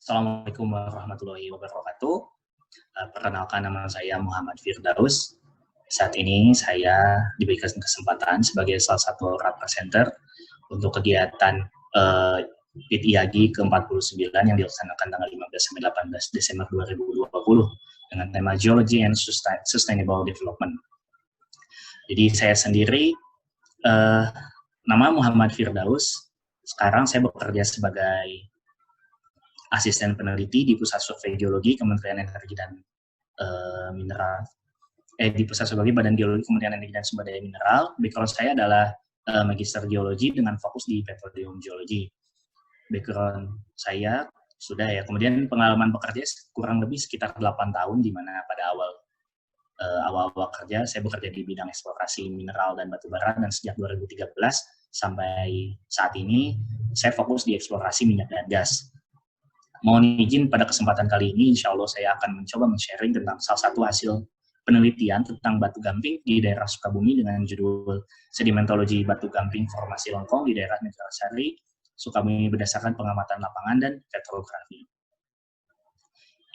Assalamualaikum warahmatullahi wabarakatuh. Perkenalkan, nama saya Muhammad Firdaus. Saat ini saya diberikan kesempatan sebagai salah satu orang presenter untuk kegiatan PIT IAGI ke-49 yang dilaksanakan tanggal 15 sampai 18 Desember 2020 dengan tema Geology and Sustainable Development. Jadi saya sendiri nama Muhammad Firdaus. Sekarang saya bekerja sebagai asisten peneliti di Pusat Survei Geologi Kementerian Energi dan Mineral. Di Pusat Survei Badan Geologi Kementerian Energi dan Sumber Daya Mineral. Background saya adalah Magister Geologi dengan fokus di Petroleum Geology. Background saya sudah ya, kemudian pengalaman bekerja kurang lebih sekitar 8 tahun, di mana pada awal kerja saya bekerja di bidang eksplorasi mineral dan batu bara, dan sejak 2013 sampai saat ini saya fokus di eksplorasi minyak dan gas. Mohon izin pada kesempatan kali ini, insya Allah saya akan mencoba men-sharing tentang salah satu hasil penelitian tentang batu gamping di daerah Sukabumi dengan judul Sedimentologi Batu Gamping Formasi Lengkong di daerah Neglasari, Sukabumi berdasarkan pengamatan lapangan dan petrografi.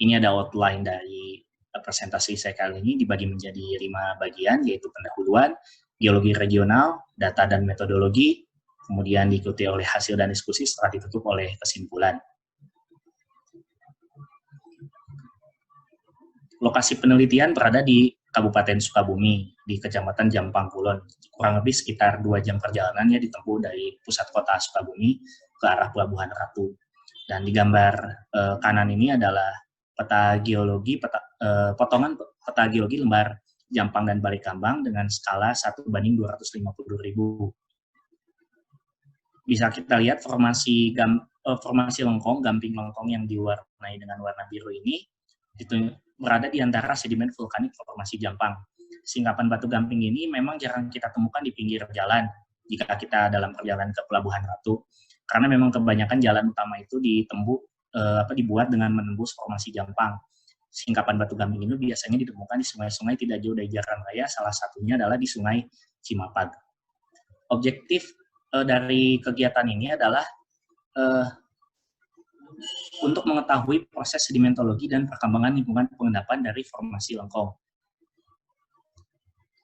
Ini ada outline dari presentasi saya kali ini, dibagi menjadi 5 bagian, yaitu pendahuluan, geologi regional, data dan metodologi, kemudian diikuti oleh hasil dan diskusi setelah ditutup oleh kesimpulan. Lokasi penelitian berada di Kabupaten Sukabumi, di Kecamatan Jampang Kulon. Kurang lebih sekitar 2 jam perjalanan ya ditempuh dari pusat kota Sukabumi ke arah Pelabuhan Ratu. Dan di gambar kanan ini adalah peta geologi, potongan peta geologi lembar Jampang dan Balikambang dengan skala 1:250.000. Bisa kita lihat formasi lengkong, gamping lengkong yang diwarnai dengan warna biru ini, itu berada di antara sedimen vulkanik formasi Jampang. Singkapan batu gamping ini memang jarang kita temukan di pinggir jalan jika kita dalam perjalanan ke Pelabuhan Ratu, karena memang kebanyakan jalan utama itu dibuat dengan menembus formasi Jampang. Singkapan batu gamping ini biasanya ditemukan di sungai-sungai tidak jauh dari jalan raya, salah satunya adalah di Sungai Cimapag. Objektif dari kegiatan ini adalah untuk mengetahui proses sedimentologi dan perkembangan lingkungan pengendapan dari formasi lengkong,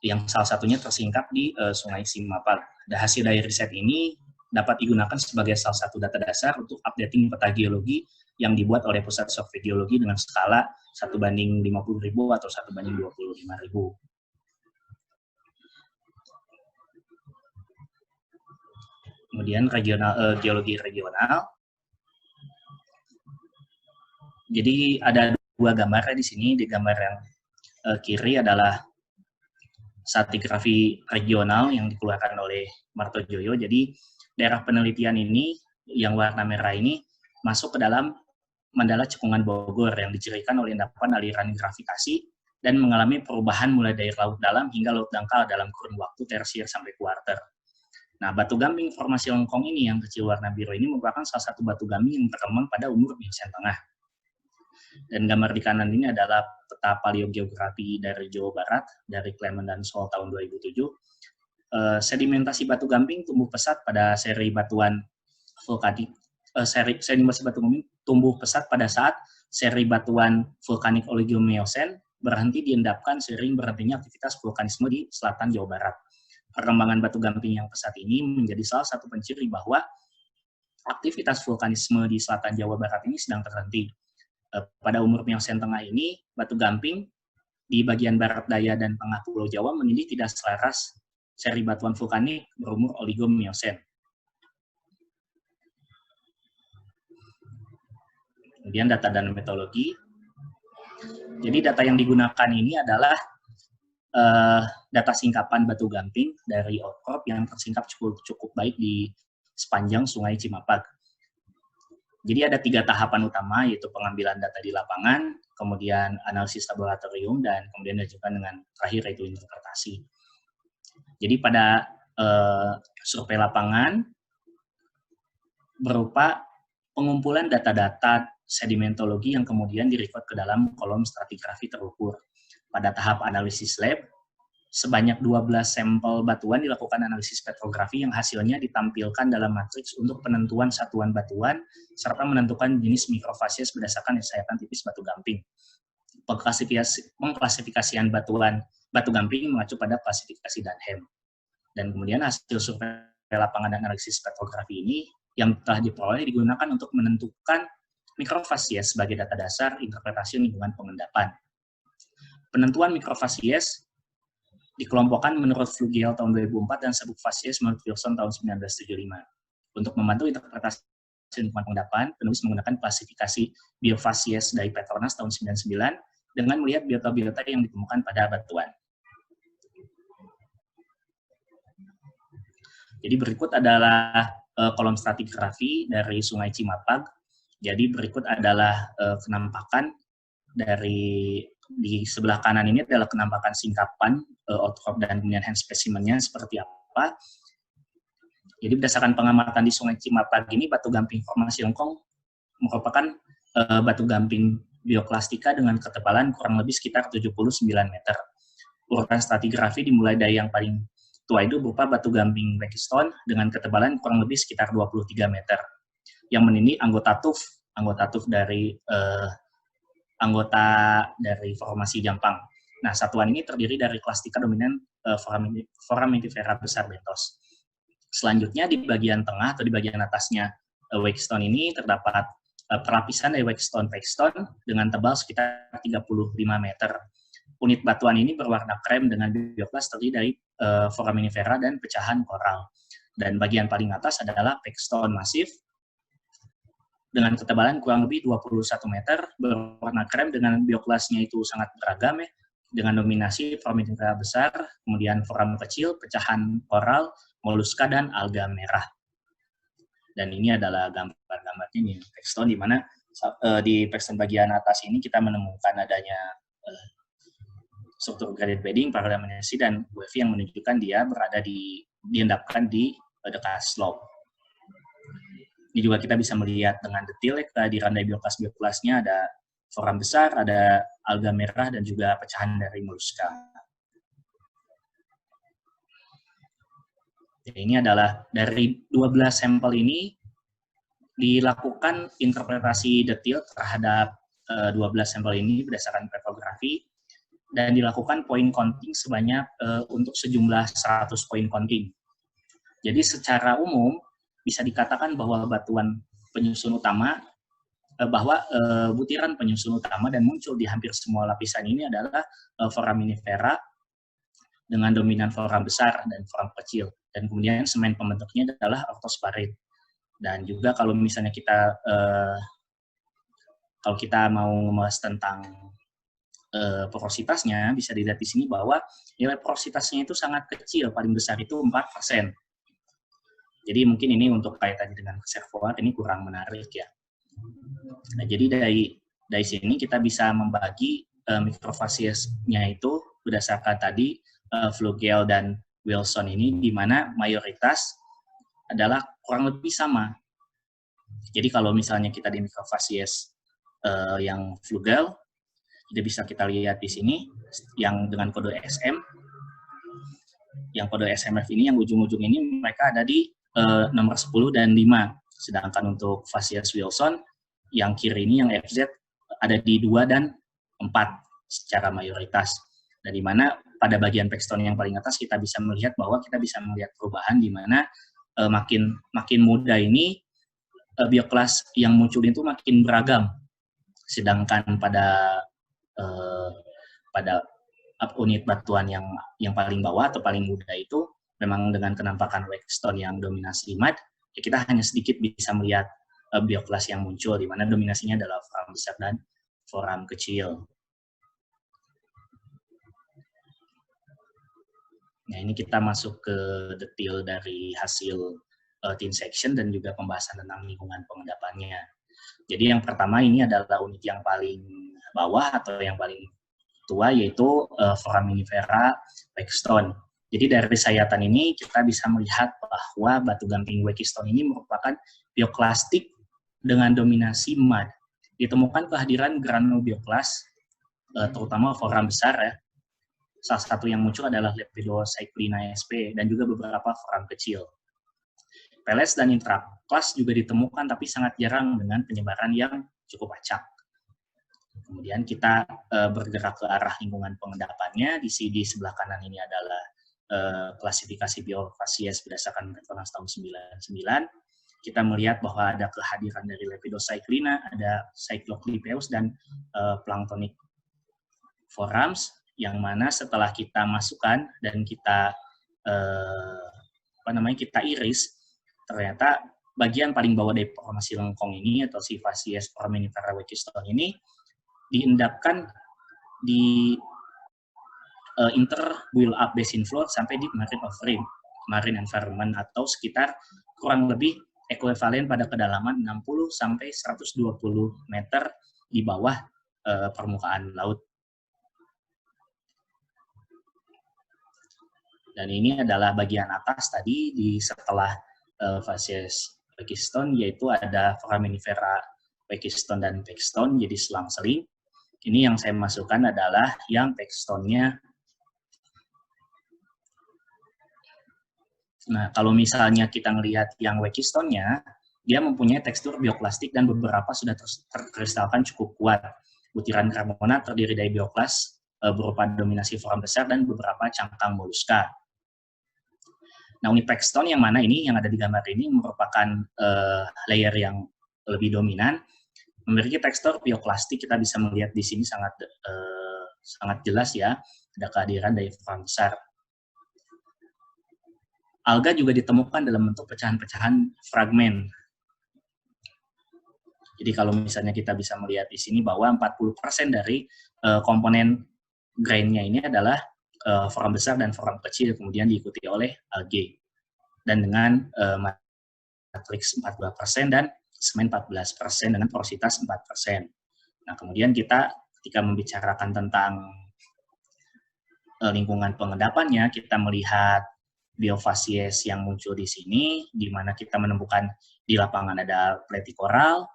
yang salah satunya tersingkap di Sungai Cimapag. Dan hasil dari riset ini dapat digunakan sebagai salah satu data dasar untuk updating peta geologi yang dibuat oleh Pusat Survei Geologi dengan skala 1:50.000 atau 1:25.000. Kemudian geologi regional. Jadi ada 2 gambar di sini. Di gambar yang kiri adalah stratigrafi regional yang dikeluarkan oleh Martojoyo. Jadi daerah penelitian ini yang warna merah ini masuk ke dalam Mandala Cekungan Bogor yang dicirikan oleh endapan aliran gravitasi dan mengalami perubahan mulai dari laut dalam hingga laut dangkal dalam kurun waktu tersier sampai kuarter. Nah, batu gamping formasi lengkong ini yang kecil warna biru ini merupakan salah satu batu gamping yang berkembang pada umur Miocen Tengah. Dan gambar di kanan ini adalah peta paleogeografi dari Jawa Barat, dari Clement dan Sol tahun 2007. Sedimentasi batu gamping tumbuh pesat pada seri batuan vulkanik. Sedimentasi batu gamping tumbuh pesat pada saat seri batuan vulkanik Oligocene berhenti diendapkan seiring berhentinya aktivitas vulkanisme di selatan Jawa Barat. Perkembangan batu gamping yang pesat ini menjadi salah satu penciri bahwa aktivitas vulkanisme di selatan Jawa Barat ini sedang terhenti. Pada umur Miocen Tengah ini, batu gamping di bagian barat daya dan tengah Pulau Jawa menjadi tidak selaras seri batuan vulkanik berumur Oligocene. Kemudian data dan metodologi. Jadi data yang digunakan ini adalah data singkapan batu gamping dari outcrop yang tersingkap cukup baik di sepanjang Sungai Cimapag. Jadi ada 3 tahapan utama, yaitu pengambilan data di lapangan, kemudian analisis laboratorium, dan kemudian dilanjutkan dengan terakhir yaitu interpretasi. Jadi pada survei lapangan berupa pengumpulan data-data sedimentologi yang kemudian direcord ke dalam kolom stratigrafi terukur. Pada tahap analisis lab, sebanyak 12 sampel batuan dilakukan analisis petrografi yang hasilnya ditampilkan dalam matriks untuk penentuan satuan batuan serta menentukan jenis mikrofasies berdasarkan sayatan tipis batu gamping. Pengklasifikasian batu gamping mengacu pada klasifikasi Dunham. Dan kemudian hasil survei lapangan dan analisis petrografi ini yang telah diperoleh digunakan untuk menentukan mikrofasies sebagai data dasar interpretasi lingkungan pengendapan. Penentuan mikrofasies dikelompokkan menurut Flugel tahun 2004 dan subfasies menurut Wilson tahun 1975. Untuk membantu interpretasi lingkungan pengendapan, penulis menggunakan klasifikasi biofasies dari Petronas tahun 1999 dengan melihat biota-biota yang ditemukan pada batuan. Jadi berikut adalah kolom stratigrafi dari Sungai Cimapag. Jadi berikut adalah kenampakan dari di sebelah kanan ini adalah kenampakan singkapan outcrop dan kemudian hand specimennya seperti apa. Jadi berdasarkan pengamatan di Sungai Cimapag ini, batu gamping formasi Hongkong merupakan batu gamping bioklastika dengan ketebalan kurang lebih sekitar 79 meter. Urutan stratigrafi dimulai dari yang paling tua itu berupa batu gamping Blackstone dengan ketebalan kurang lebih sekitar 23 meter. Yang menini anggota tuf dari anggota dari formasi Jampang. Nah, satuan ini terdiri dari klastika dominan foraminifera besar bentos. Selanjutnya di bagian tengah atau di bagian atasnya Wakestone ini terdapat pelapisan dari Wakestone dengan tebal sekitar 35 meter. Unit batuan ini berwarna krem dengan bioklas terdiri dari foraminifera dan pecahan koral. Dan bagian paling atas adalah Wakestone masif dengan ketebalan kurang lebih 21 meter, berwarna krem dengan bioklasnya itu sangat beragam ya, dengan dominasi foraminifera besar, kemudian foram kecil, pecahan koral, moluska, dan alga merah. Dan ini adalah gambar-gambarnya nih, Wakestone, di mana di Wakestone bagian atas ini kita menemukan adanya struktur gradient bedding, parallelizasi, dan wavy yang menunjukkan dia berada diendapkan di dekat slope. Ini juga kita bisa melihat dengan detail ya, kehadiran dari bioklas-bioklasnya, ada foram besar, ada alga merah, dan juga pecahan dari moluska. Ini adalah dari 12 sampel ini dilakukan interpretasi detail terhadap 12 sampel ini berdasarkan petrografi dan dilakukan point counting sebanyak untuk sejumlah 100 point counting. Jadi secara umum bisa dikatakan bahwa batuan penyusun utama, butiran penyusun utama dan muncul di hampir semua lapisan ini adalah foraminifera dengan dominan foram besar dan foram kecil. Dan kemudian semen pembentuknya adalah orthosparite. Dan juga kalau misalnya kalau kita mau membahas tentang porositasnya, bisa dilihat di sini bahwa nilai porositasnya itu sangat kecil, paling besar itu 4%. Jadi mungkin ini untuk kaitannya dengan reservoir ini kurang menarik ya. Nah, jadi dari sini kita bisa membagi mikrofasiesnya itu berdasarkan tadi Flugel dan Wilson ini, di mana mayoritas adalah kurang lebih sama. Jadi kalau misalnya kita di mikrofasies yang Flugel, kita lihat di sini yang dengan kode SM, yang kode SMF ini, yang ujung-ujung ini mereka ada di nomor 10 dan 5. Sedangkan untuk fasies Wilson, yang kiri ini, yang FZ, ada di 2 dan 4 secara mayoritas. Dan di mana pada bagian Wakestone yang paling atas kita bisa melihat bahwa kita bisa melihat perubahan di mana makin muda ini bioklas yang muncul itu makin beragam. Sedangkan pada unit batuan yang paling bawah atau paling muda itu memang dengan kenampakan Wakestone yang dominasi mud, ya kita hanya sedikit bisa melihat bioklas yang muncul, di mana dominasinya adalah foram besar dan foram kecil. Nah, ini kita masuk ke detail dari hasil thin section dan juga pembahasan tentang lingkungan pengendapannya. Jadi yang pertama ini adalah unit yang paling bawah atau yang paling tua, yaitu foraminifera Wakestone. Jadi dari sayatan ini kita bisa melihat bahwa batu gamping Wakestone ini merupakan bioklastik dengan dominasi mud. Ditemukan kehadiran granulobioklast, terutama foram besar ya, salah satu yang muncul adalah Lepidocyclina sp dan juga beberapa foram kecil. Pellets dan intraklas juga ditemukan tapi sangat jarang dengan penyebaran yang cukup acak. Kemudian kita bergerak ke arah lingkungan pengendapannya. Di sebelah kanan ini adalah klasifikasi biofasies berdasarkan Reference tahun 99. Kita melihat bahwa ada kehadiran dari Lepidocyclina, ada Cycloclipeus dan Planktonic forams, yang mana setelah kita masukkan dan kita kita iris, ternyata bagian paling bawah dari formasi lengkong ini atau si Fasies foraminifera wekistone ini diendapkan di inter build up basin floor sampai di marine environment, atau sekitar kurang lebih ekuivalen pada kedalaman 60 sampai 120 meter di bawah permukaan laut. Dan ini adalah bagian atas tadi di setelah Fasies wekistone, yaitu ada foraminifera wekistone dan pekstone, jadi selang-seling. Ini yang saya masukkan adalah yang pekstone-nya. Nah, kalau misalnya kita melihat yang wekistone-nya, dia mempunyai tekstur bioklastik dan beberapa sudah terkristalkan cukup kuat. Butiran karbonat terdiri dari bioklas berupa dominasi foram besar dan beberapa cangkang moluska. Nah, unit pekstone yang mana ini, yang ada di gambar ini, merupakan layer yang lebih dominan, memiliki tekstur bioklastik. Kita bisa melihat di sini sangat jelas ya, ada kehadiran dari foram besar. Alga juga ditemukan dalam bentuk pecahan-pecahan fragmen. Jadi kalau misalnya kita bisa melihat di sini bahwa 40% dari komponen grainnya ini adalah foram besar dan foram kecil, kemudian diikuti oleh algae. Dan dengan matriks 14% dan semen 14% dengan porositas 4%. Nah, kemudian kita ketika membicarakan tentang lingkungan pengendapannya, kita melihat biofasies yang muncul di sini, di mana kita menemukan di lapangan ada platikoral.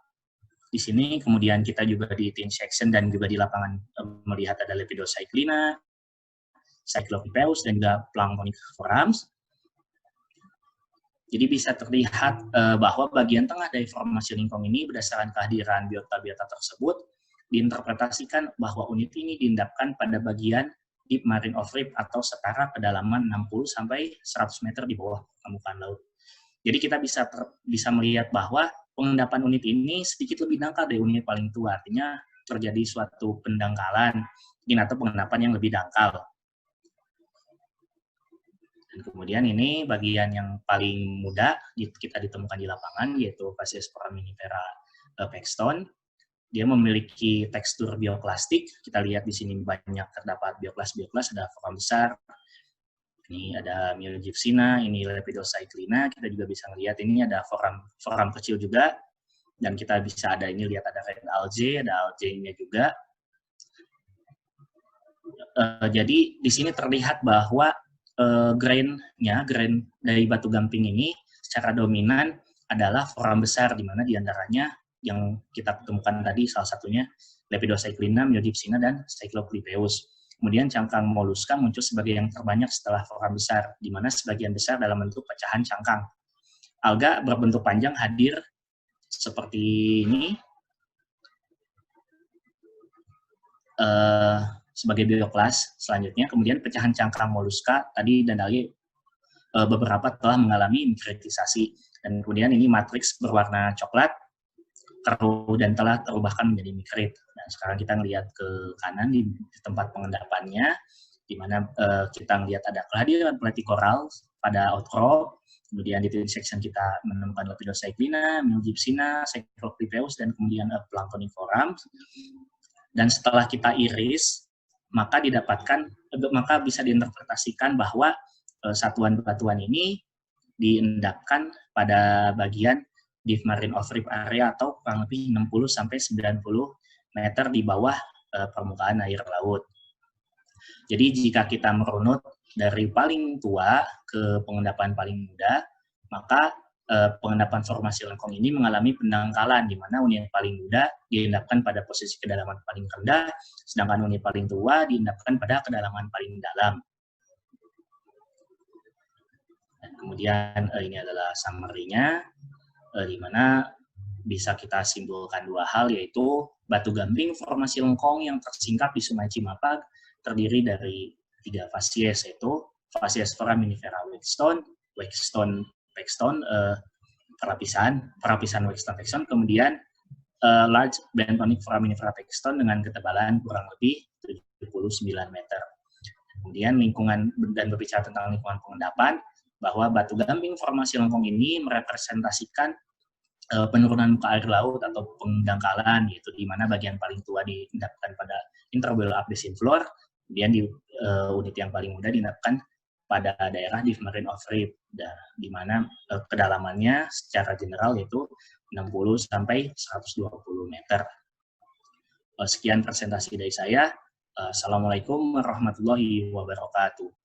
Di sini kemudian kita juga di thin section dan juga di lapangan melihat ada Lepidocyclina, Cycloclipeus dan juga Planktonic forams. Jadi bisa terlihat bahwa bagian tengah dari formasi lingkong ini berdasarkan kehadiran biota-biota tersebut diinterpretasikan bahwa unit ini diendapkan pada bagian deep marine off reef atau setara kedalaman 60 sampai 100 meter di bawah permukaan laut. Jadi kita bisa melihat bahwa pengendapan unit ini sedikit lebih dangkal dari unit paling tua, artinya terjadi suatu pendangkalan atau pengendapan yang lebih dangkal. Dan kemudian ini bagian yang paling muda kita ditemukan di lapangan, yaitu Fasies foraminifera pekstone. Dia memiliki tekstur bioklastik. Kita lihat di sini banyak terdapat bioklas, ada foram besar. Ini ada Myogypsina, ini Lepidocyclina. Kita juga bisa melihat ini ada foram kecil juga. Dan kita bisa ini lihat ada red algae, ada algae-nya juga. Jadi di sini terlihat bahwa grain dari batu gamping ini secara dominan adalah foram besar, di mana diantaranya yang kita temukan tadi salah satunya Lepidocyclina, Myogypsina, dan Cycloclipeus. Kemudian cangkang moluska muncul sebagai yang terbanyak setelah foram besar, di mana sebagian besar dalam bentuk pecahan cangkang. Alga berbentuk panjang hadir seperti ini sebagai bioklas. Selanjutnya, kemudian pecahan cangkang moluska tadi dan algae beberapa telah mengalami mikretilisasi, dan kemudian ini matriks berwarna coklat keruh dan telah terubahkan menjadi mikrit. Nah, sekarang kita melihat ke kanan di tempat pengendapannya, di mana kita melihat ada kehadiran platikoral pada outcrop. Kemudian di section kita menemukan Lepidocyclina, Myogypsina, Cycloclipeus, dan kemudian Planktonic forams. Dan setelah kita iris, maka bisa diinterpretasikan bahwa satuan batuan ini diendapkan pada bagian deep marine off reef area atau kurang lebih 60 sampai 90 meter di bawah permukaan air laut. Jadi jika kita merunut dari paling tua ke pengendapan paling muda, maka pengendapan formasi lengkong ini mengalami pendangkalan, di mana unit paling muda diendapkan pada posisi kedalaman paling rendah, sedangkan unit paling tua diendapkan pada kedalaman paling dalam. Dan kemudian ini adalah summary-nya, di mana bisa kita simpulkan dua hal, yaitu batu gamping formasi lengkong yang tersingkap di Sungai Cimapag terdiri dari 3 fasies, yaitu fasies foraminifera wexstone, wexstone, perapisan wexstone, kemudian large bentonic foraminifera wexstone dengan ketebalan kurang lebih 79 meter. Kemudian lingkungan, dan berbicara tentang lingkungan pengendapan, bahwa batu gamping formasi lengkong ini merepresentasikan penurunan muka air laut atau pendangkalan, yaitu di mana bagian paling tua diendapkan pada interwell upbasin floor, kemudian di unit yang paling muda diendapkan pada daerah di marine of reef, di mana kedalamannya secara general yaitu 60 sampai 120 meter. Sekian presentasi dari saya. Assalamualaikum warahmatullahi wabarakatuh.